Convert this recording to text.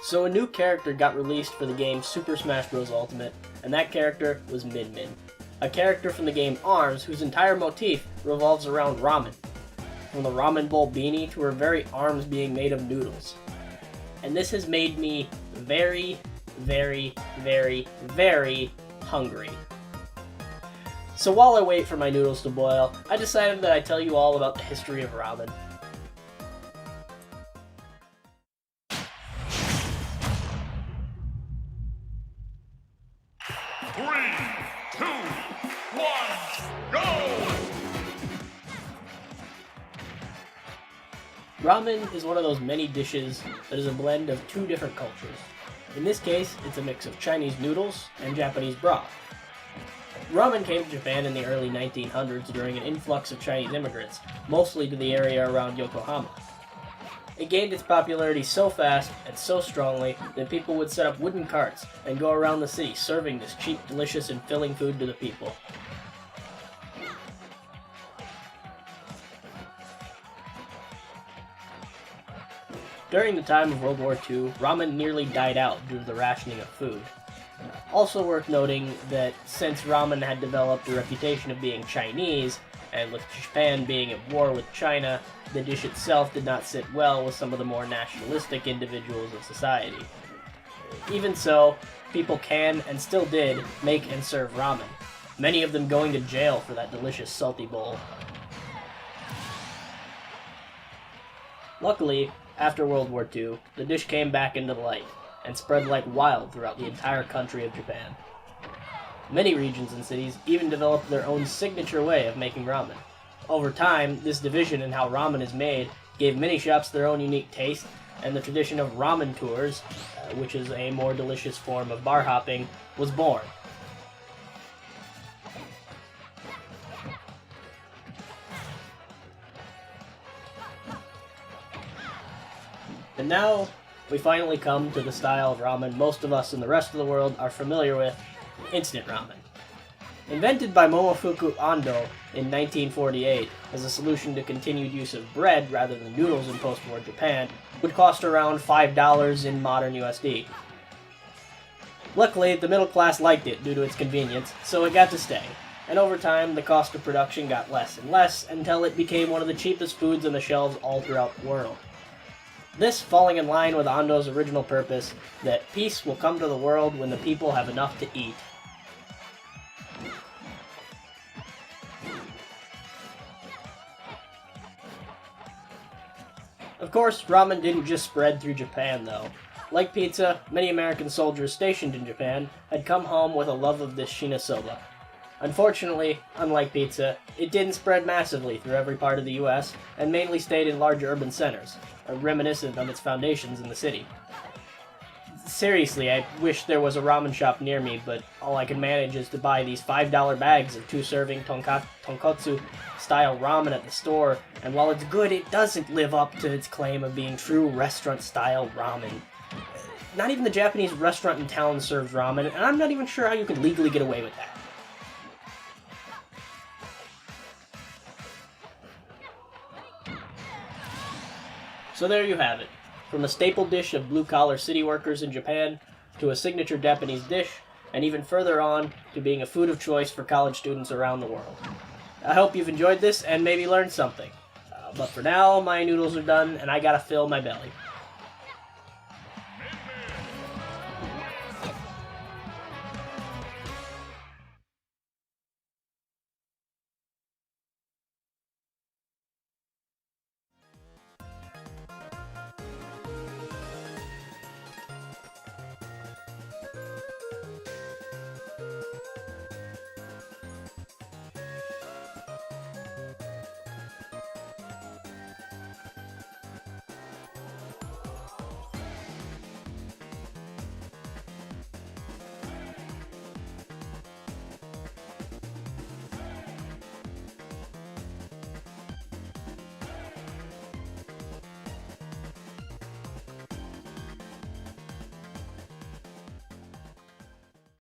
So a new character got released for the game Super Smash Bros. Ultimate, and that character was Min Min, a character from the game ARMS whose entire motif revolves around ramen, from the ramen bowl beanie to her very arms being made of noodles. And this has made me very, very, very, very hungry. So while I wait for my noodles to boil, I decided that I'd tell you all about the history of ramen. Ramen is one of those many dishes that is a blend of two different cultures. In this case, it's a mix of Chinese noodles and Japanese broth. Ramen came to Japan in the early 1900s during an influx of Chinese immigrants, mostly to the area around Yokohama. It gained its popularity so fast and so strongly that people would set up wooden carts and go around the city serving this cheap, delicious, and filling food to the people. During the time of World War II, ramen nearly died out due to the rationing of food. Also worth noting that since ramen had developed a reputation of being Chinese, and with Japan being at war with China, the dish itself did not sit well with some of the more nationalistic individuals of society. Even so, people can, and still did, make and serve ramen, many of them going to jail for that delicious salty bowl. Luckily, after World War II, the dish came back into the light, and spread like wild throughout the entire country of Japan. Many regions and cities even developed their own signature way of making ramen. Over time, this division in how ramen is made gave many shops their own unique taste, and the tradition of ramen tours, which is a more delicious form of bar hopping, was born. And now, we finally come to the style of ramen most of us in the rest of the world are familiar with, instant ramen. Invented by Momofuku Ando in 1948 as a solution to continued use of bread rather than noodles in post-war Japan, would cost around $5 in modern USD. Luckily, the middle class liked it due to its convenience, so it got to stay. And over time, the cost of production got less and less until it became one of the cheapest foods on the shelves all throughout the world. This falling in line with Ando's original purpose, that peace will come to the world when the people have enough to eat. Of course, ramen didn't just spread through Japan, though. Like pizza, many American soldiers stationed in Japan had come home with a love of this shinasoba. Unfortunately, unlike pizza, it didn't spread massively through every part of the US, and mainly stayed in large urban centers, reminiscent of its foundations in the city. Seriously, I wish there was a ramen shop near me, but all I can manage is to buy these $5 bags of 2-serving tonkotsu-style ramen at the store, and while it's good, it doesn't live up to its claim of being true restaurant-style ramen. Not even the Japanese restaurant in town serves ramen, and I'm not even sure how you could legally get away with that. So there you have it. From a staple dish of blue-collar city workers in Japan, to a signature Japanese dish, and even further on, to being a food of choice for college students around the world. I hope you've enjoyed this and maybe learned something. But for now, my noodles are done, and I gotta fill my belly.